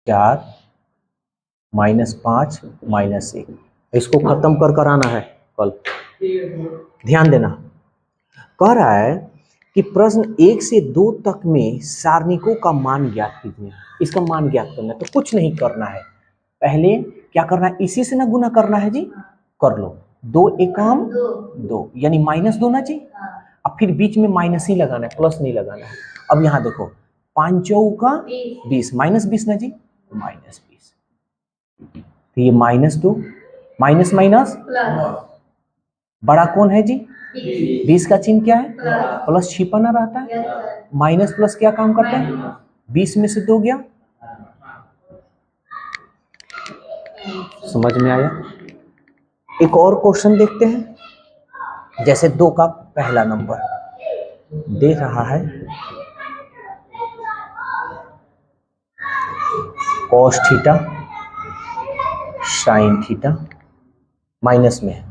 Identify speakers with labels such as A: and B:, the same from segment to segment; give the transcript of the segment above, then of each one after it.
A: 4 -5 -1, इसको खत्म कर आना है कल। ध्यान देना, कह रहा है कि प्रश्न 1 से 2 तक में सारणिकों का मान ज्ञात कीजिए। इसका मान ज्ञात करना है तो कुछ नहीं करना है, पहले क्या करना है, इसी से ना गुना करना है जी, कर लो। 2 एकम 2 यानी -2 ना जी। अब फिर बीच में माइनस ही लगाना है, प्लस नहीं लगाना है। अब यहाँ देखो 5 चौका 20 -20 ना जी, -20। तो ये -2 माइनस माइनस बड़ा कौन है जी, 20 का चिन्ह क्या है, प्लस छिपाना रहता है। माइनस प्लस क्या काम करते हैं, 20 में से 2 गया। समझ में आया। एक और क्वेश्चन देखते हैं। जैसे 2 का पहला नंबर दे रहा है cos theta sin theta, minus में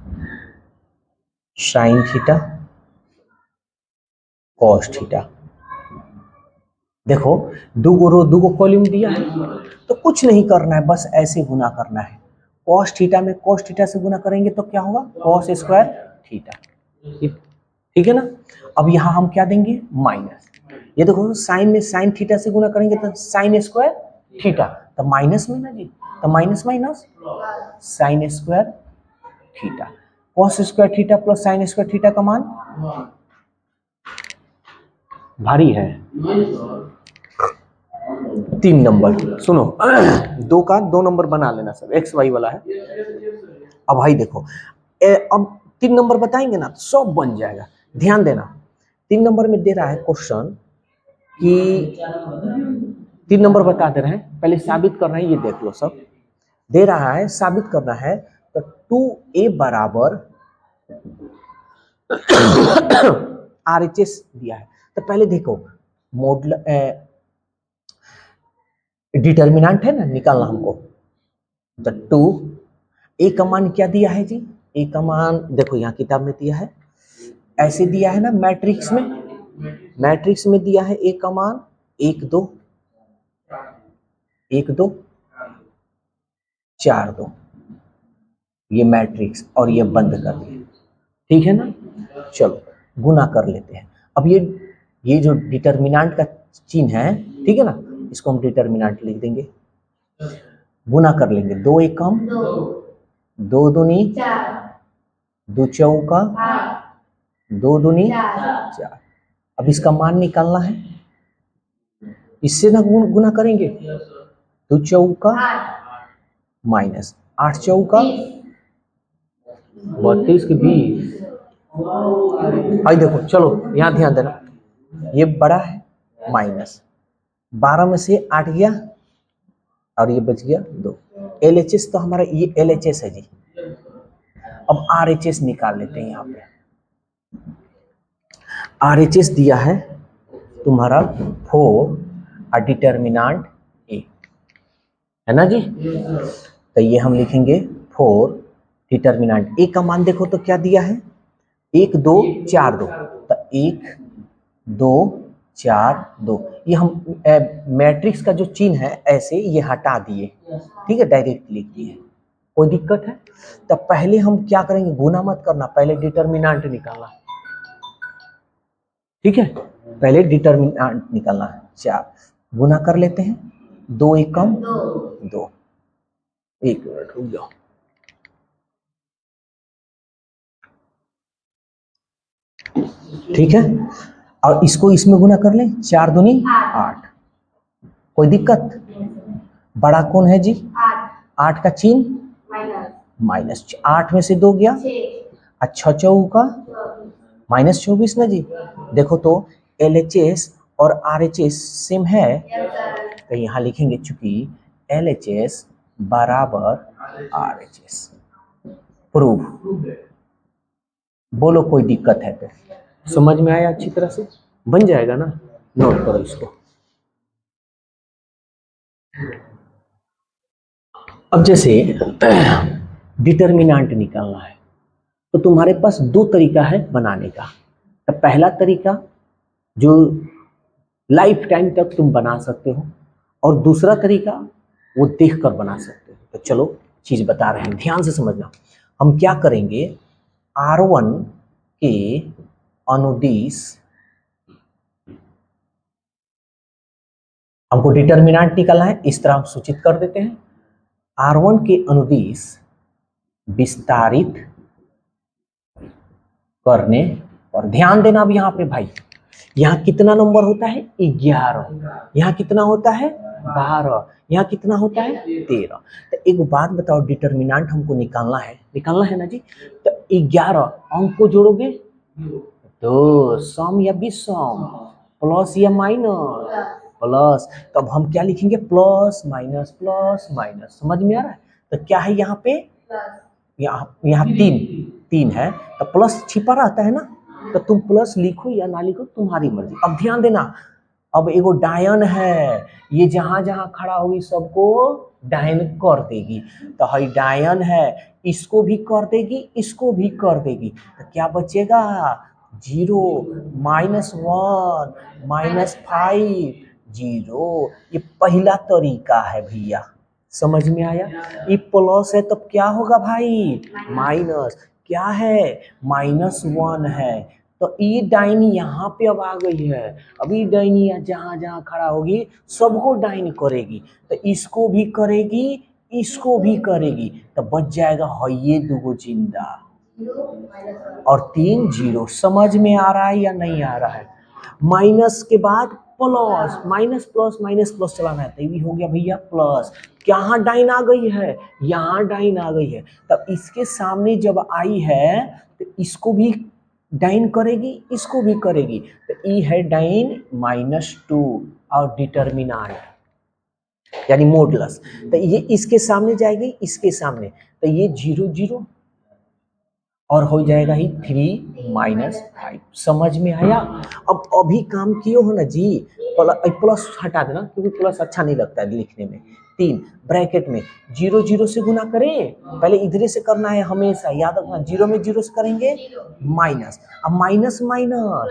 A: sin थीटा cos थीटा। देखो 2 रो 2 कॉलम दिया है तो कुछ नहीं करना है, बस ऐसे गुना करना है। cos थीटा में cos थीटा से गुना करेंगे तो क्या होगा, cos स्क्वायर थीटा। ठीक है ना। अब यहाँ हम क्या देंगे, माइनस। ये देखो साइन में साइन थीटा से गुना करेंगे तो साइन स्क्वायर थीटा, तो माइनस में ना जी, तो minus minus sine square theta. cos square theta plus sine square theta का मान भारी है। 3 नंबर सुनो 2 का 2 नंबर बना लेना सब, एक्स वाई वाला है। अब भाई देखो अब 3 नंबर बताएंगे ना तो सब बन जाएगा। ध्यान देना, 3 नंबर में दे रहा है क्वेश्चन कि 3 नंबर बता दे रहे हैं, पहले साबित करना है, ये देख लो सब दे रहा है, साबित करना है। तो 2a बराबर RHS दिया है, तो पहले देखो मॉडल डिटर्मिनेंट है ना, निकालना हमको। तो 2a का मान क्या दिया है जी, a का मान देखो यहाँ किताब में दिया है, ऐसे दिया है ना मैट्रिक्स में, मैट्रिक्स में दिया है a का मान 1 2 1 2 4 2, ये मैट्रिक्स और ये बंद कर दिया। ठीक है ना, चलो गुना कर लेते हैं। अब ये जो डिटर्मिनेंट का चिन्ह है, ठीक है ना, इसको हम डिटर्मिनेंट लिख देंगे, गुना कर लेंगे। 2 एकम 2 दूनी 2 चौका 2 दूनी 4। अब इसका मान निकालना है, इससे ना गुना करेंगे, 2 चौका माइनस 8 चौका 32 के 20। भाई देखो चलो यहाँ ध्यान देना, ये बड़ा है माइनस 12 में से 8 गया और ये बच गया 2। LHS तो हमारा ये LHS है जी। अब RHS निकाल लेते हैं। यहाँ पे RHS दिया है तुम्हारा 4 और डिटर्मिनेंट A है ना जी। तो ये हम लिखेंगे 4 डिटर्मिनेंट A का मान देखो तो क्या दिया है, 1 2 4 2, तो 1 2 4 2। ये हम मैट्रिक्स का जो चिन्ह है ऐसे ये हटा दिए, ठीक है, डायरेक्ट लिख दिए। कोई दिक्कत है? तो पहले हम क्या करेंगे, गुना मत करना, पहले डिटर्मिनेंट निकालना। ठीक है, पहले डिटर्मिनेंट निकालना है। 4 गुना कर लेते हैं, 2 एकम 2। 1 मिनट रुक जाओ। ठीक है, और इसको इसमें गुना कर लें, 4 दूनी 8। कोई दिक्कत? बड़ा कौन है जी, 8 का चिन्ह माइनस, 8 में से 2 गया, अच्छा चौका -24 ना जी। देखो तो LHS और RHS सेम है, तो यहाँ लिखेंगे चूंकि LHS बराबर RHS। प्रूफ। बोलो कोई दिक्कत है तो? समझ में आया अच्छी तरह से? बन जाएगा ना, नोट करो इसको। अब जैसे डिटर्मिनेंट निकालना है तो तुम्हारे पास 2 तरीका है बनाने का। तो पहला तरीका जो लाइफ टाइम तक तुम बना सकते हो, और दूसरा तरीका वो देख कर बना सकते हो। तो चलो चीज बता रहे हैं, ध्यान से समझना। हम क्या करेंगे, R1 के अनुदिश, हमको डिटर्मिनेंट निकालना है, इस तरह हम सूचित कर देते हैं। R1 के अनुदिश विस्तारित करने और ध्यान देना अब यहाँ पे भाई, यहाँ कितना नंबर होता है 11, यहाँ कितना होता है 12, यहाँ कितना होता है 13। तो एक बात बताओ, डिटर्मिनेंट हमको निकालना है ना जी। तो 11 अंक को जोड़ोगे तो सम या विषम, प्लस या माइनस, प्लस। तब हम क्या लिखेंगे, प्लस माइनस प्लस माइनस। समझ में आ रहा है? तो क्या है यहाँ पे, यहाँ तीन है, तो प्लस छिपा रहता है ना, तो तुम प्लस लिखो या ना लिखो तुम्हारी मर्जी। अब ध्यान देना, अब एगो डायन है, ये जहां जहां खड़ा होगी सबको डायन कर देगी। तो हई डायन है, इसको भी कर देगी, इसको भी कर देगी। तो क्या बचेगा, 0 -1 -5 0। ये पहला तरीका है भैया, समझ में आया? ये प्लस है तब क्या होगा भाई, माइनस। क्या है, -1 है, तो ये डाइन यहाँ पे अब आ गई है। अभी डाइनिया जहां जहां खड़ा होगी सबको डाइन करेगी, तो इसको भी करेगी, इसको भी करेगी। तो बच जाएगा है ये दुगो जिंदा और 3 0। समझ में आ रहा है या नहीं आ रहा है? माइनस के बाद plus, minus plus minus plus चलाना है, तो ये भी हो गया भैया प्लस। यहाँ डाइन आ गई है, यहाँ डाइन आ गई है, तब इसके सामने जब आई है तो इसको भी डाइन करेगी, इसको भी करेगी। तो ई है डाइन -2 और डिटर्मिनेंट यानी मॉडुलस। तो ये इसके सामने जाएगी, इसके सामने, तो ये 0 0 और हो जाएगा ही 3 -5। समझ में आया? अब अभी काम किए हो ना जी, प्लस हटा देना क्योंकि प्लस अच्छा नहीं लगता है लिखने में। 3 ब्रैकेट में 0 0 से गुना करें, पहले इधरे से करना है हमेशा, याद रखना। 0 में 0 से करेंगे माइनस, अब माइनस माइनस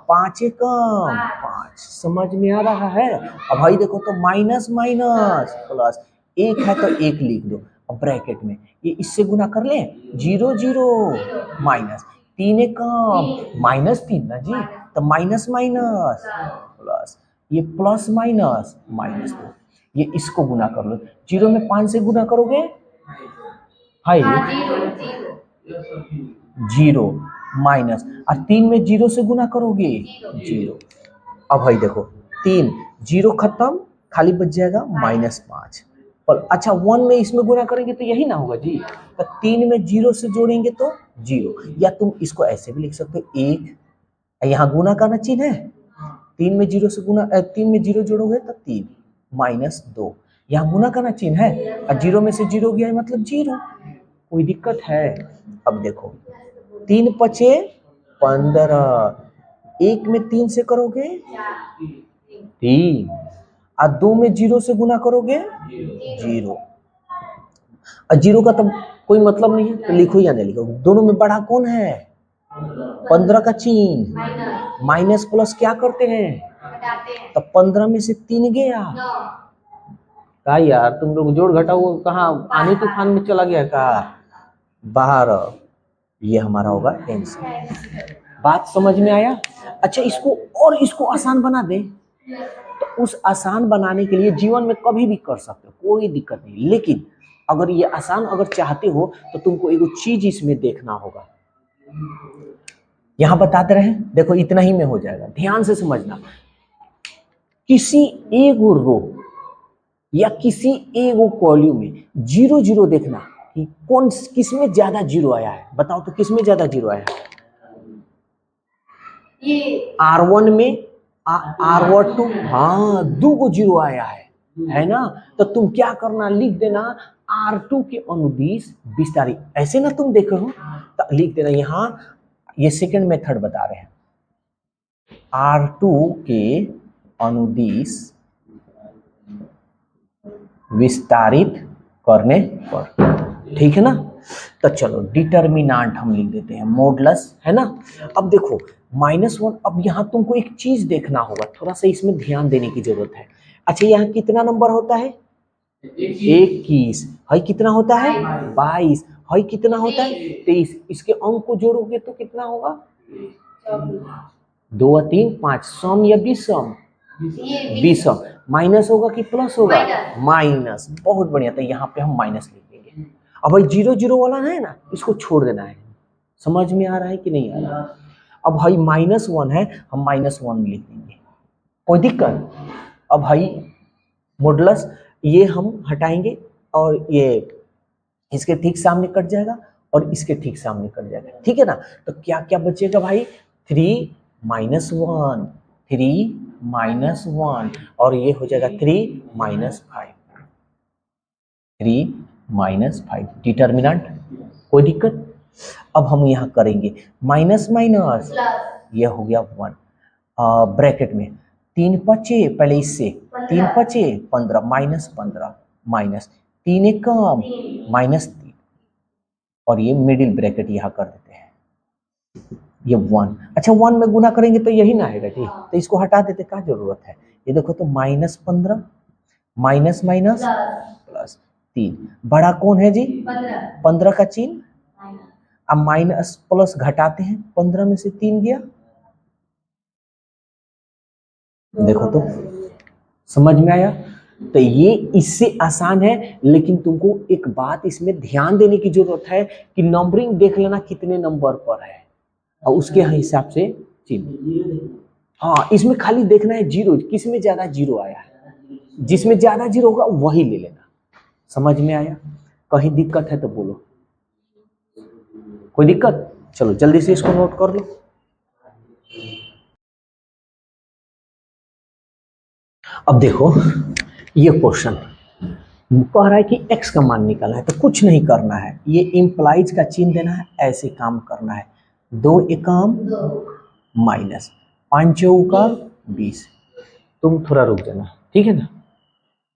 A: 5 कम 5। समझ में आ रहा है? अब भाई देखो तो माइनस माइनस प्लस, 1 है तो 1 लिख दो। अब ब्रैकेट में ये इससे गुना कर ले, 0 0 माइनस 3 कम -3 ना जी, तो माइनस माइनस प्लस, ये प्लस माइनस -2। ये इसको गुना कर लो, 0 में 5 से गुना करोगे हाई 0 माइनस, और 3 में 0 से गुना करोगे 0। अब भाई देखो 3 0 खत्म, खाली बच जाएगा -5। पर अच्छा 1 में इसमें गुना करेंगे तो यही ना होगा जी, तो 3 में 0 से जोड़ेंगे तो 0। या तुम इसको ऐसे भी लिख सकते हो, 1 यहाँ गुना का ना चिन्ह है, 3 में 0 से गुना 3 में 0 जोड़ोगे तो 3 -2, यहाँ गुना का ना चिन्ह है और 0 में से 0 गया है मतलब 0। कोई दिक्कत है? अब देखो 3 पचे 15, 1 में 3 से करोगे 3, और 2 में 0 से गुना करोगे 0, और 0 का तो कोई मतलब नहीं है, तो लिखो या नहीं लिखो। दोनों में बड़ा कौन है, 15 का चिन्ह, माइनस प्लस क्या करते हैं, तो 15 में से 3 गया। का यार तुम लोग जोड़ घटा वो कहाँ आंधी तूफान में चला गया का, 12। ये हमारा होगा आंसर। बात समझ में आया? अच्छा इसको और इसको आसान बना दे, तो उस आसान बनाने के लिए जीवन में कभी भी कर सकते हो, कोई दिक्कत नहीं। लेकिन अगर ये आसान अगर चाहते हो तो तुमको एगो चीज इसमें देखना होगा। यहां बताते रहे, देखो इतना ही में हो जाएगा, ध्यान से समझना। किसी एगो रो या किसी एगो कॉलम में 0 0 देखना कि कौन किसमें ज्यादा 0 आया है। बताओ तो किसमें ज्यादा 0 आया है? R1 में, R2, हाँ 2 को 0 आया है ना? तो तुम क्या करना, लिख देना R2 के अनुदिश विस्तारित, ऐसे ना तुम देखो हो तो लिख देना यहाँ, ये सेकंड मेथड बता रहे हैं, R2 के अनुदिश विस्तारित करने पर। ठीक है ना? तो चलो डिटर्मिनेंट हम लिख देते हैं, मॉडुलस है ना। अब देखो -1, अब यहाँ तुमको एक चीज देखना होगा, थोड़ा सा इसमें ध्यान देने की जरूरत है। अच्छा यहाँ कितना नंबर होता है, 21, हई कितना होता है 22, हई कितना होता है 23। इसके अंक को जोड़ोगे तो कितना होगा 2 और 3 5, सम या विषम, विषम। माइनस होगा कि प्लस होगा, माइनस। बहुत बढ़िया, तो यहाँ पे हम माइनस लिख देंगे। अब भाई 0 0 वाला है ना, इसको छोड़ देना है। समझ में आ रहा है कि नहीं आ रहा? अब भाई -1 है, हम -1 लिख देंगे, कोई दिक्कत? अब भाई मॉडुलस ये हम हटाएंगे और ये इसके ठीक सामने कट जाएगा और इसके ठीक सामने कट जाएगा, ठीक है ना? तो क्या क्या बचेगा भाई, 3 -1, 3 -1, और ये हो जाएगा 3 -5, 3 -5 डिटर्मिनेंट, कोई दिक्कत? अब हम यहाँ करेंगे माइनस माइनस, ये हो गया 1, ब्रैकेट में 3 पचे, पहले इससे 3 पचे 15, -15, माइनस 3 एक कम, -3, और ये मिडिल ब्रैकेट यहाँ कर देते हैं, ये 1। अच्छा 1 में गुना करेंगे तो यही ना आएगा जी, तो इसको हटा देते, क्या जरूरत है? ये देखो तो -15, माइनस माइनस प्लस 3, बड़ा कौन है जी 15 का चिन्ह, अब माइनस प्लस घटाते हैं, 15 में से 3 गया, देखो तो समझ में आया? तो ये इससे आसान है, लेकिन तुमको एक बात इसमें ध्यान देने की जरूरत है कि नंबरिंग देख लेना कितने नंबर पर है और उसके हिसाब से चिन्ह। हाँ, इसमें खाली देखना है जीरो, किस में ज्यादा जीरो आया है, जिसमें ज्यादा जीरो होगा वही ले लेना। समझ में आया? कहीं दिक्कत है तो बोलो, कोई दिक्कत? चलो जल्दी से इसको नोट कर लो। अब देखो ये क्वेश्चन कह रहा है कि x का मान निकालना है, तो कुछ नहीं करना है, ये इंप्लाइज का चिन्ह देना है, ऐसे काम करना है। 2 एकम माइनस 5 चौका 20, तुम थोड़ा रुक जाना, ठीक है ना,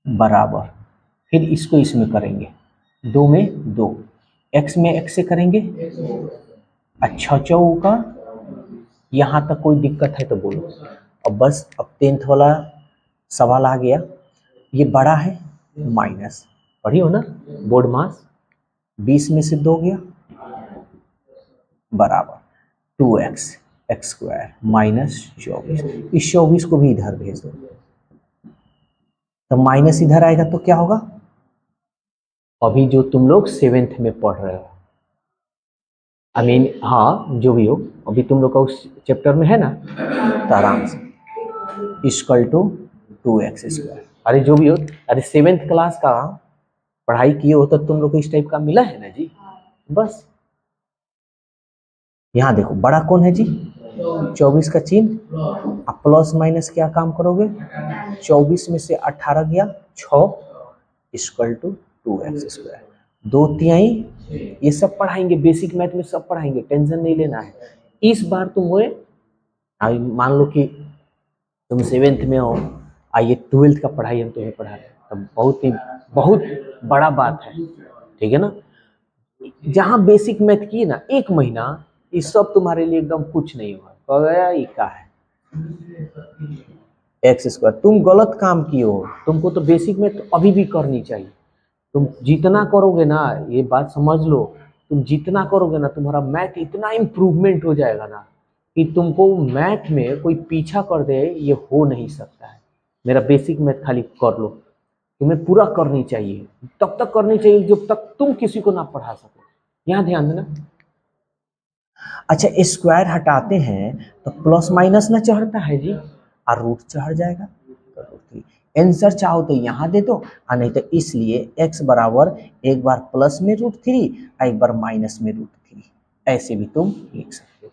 A: बराबर, फिर इसको इसमें करेंगे, 2 में 2, x में x से करेंगे, अच्छा चौका, यहाँ तक कोई दिक्कत है तो बोलो। अब बस अब 10th वाला सवाल आ गया, ये बड़ा है माइनस, पढ़ी हो ना बोर्ड मास, 20 में से 2 गया, बराबर 2x x स्क्वायर -24, इस 24 को भी इधर भेज दो, तो माइनस इधर आएगा तो क्या होगा, अभी जो तुम लोग 7th में पढ़ रहे हो, आई मीन हाँ जो भी हो, अभी तुम लोग का उस चैप्टर में है ना, तो आराम से इक्वल टू 2x स्क्वायर, अरे जो भी हो, अरे 7th क्लास का पढ़ाई किए हो तो तुम लोग को इस टाइप का मिला है ना जी। बस यहाँ देखो बड़ा कौन है जी 24 का चिन्ह, अब प्लस माइनस क्या काम करोगे, 24 में से 18 गया 6 इक्वल टू 2x स्क्वायर, 2 तिहाई, ये सब पढ़ाएंगे, बेसिक मैथ में सब पढ़ाएंगे, टेंशन नहीं लेना है। इस बार तुम हुए, मान लो कि तुम 7th में हो, आइए 12th का पढ़ाई हम तुम्हें पढ़ा रहे हैं, तो बहुत बड़ा बात है, ठीक है ना। जहाँ बेसिक मैथ की ना 1 महीना, ये सब तुम्हारे लिए एकदम कुछ नहीं हुआ, ये क्या है x स्क्वायर, तुम गलत काम किए हो, तुमको तो बेसिक मैथ अभी भी करनी चाहिए, तुम जितना करोगे ना, ये बात समझ लो, तुम जितना करोगे ना, तुम्हारा मैथ इतना इम्प्रूवमेंट हो जाएगा ना कि तुमको मैथ में कोई पीछा कर दे, ये हो नहीं सकता है। मेरा बेसिक मैथ खाली कर लो, तुम्हें पूरा करनी चाहिए, तब तक करनी चाहिए जब तक तुम किसी को ना पढ़ा सको, यहाँ ध्यान देना। अच्छा स्क्वायर हटाते हैं तो प्लस माइनस ना चढ़ता है जी, और रूट चढ़ जाएगा, तो रूट। आंसर चाहो तो यहाँ दे दो, और नहीं तो इसलिए x बराबर एक बार प्लस में √3 और एक बार माइनस में √3, ऐसे भी तुम लिख सकते हो।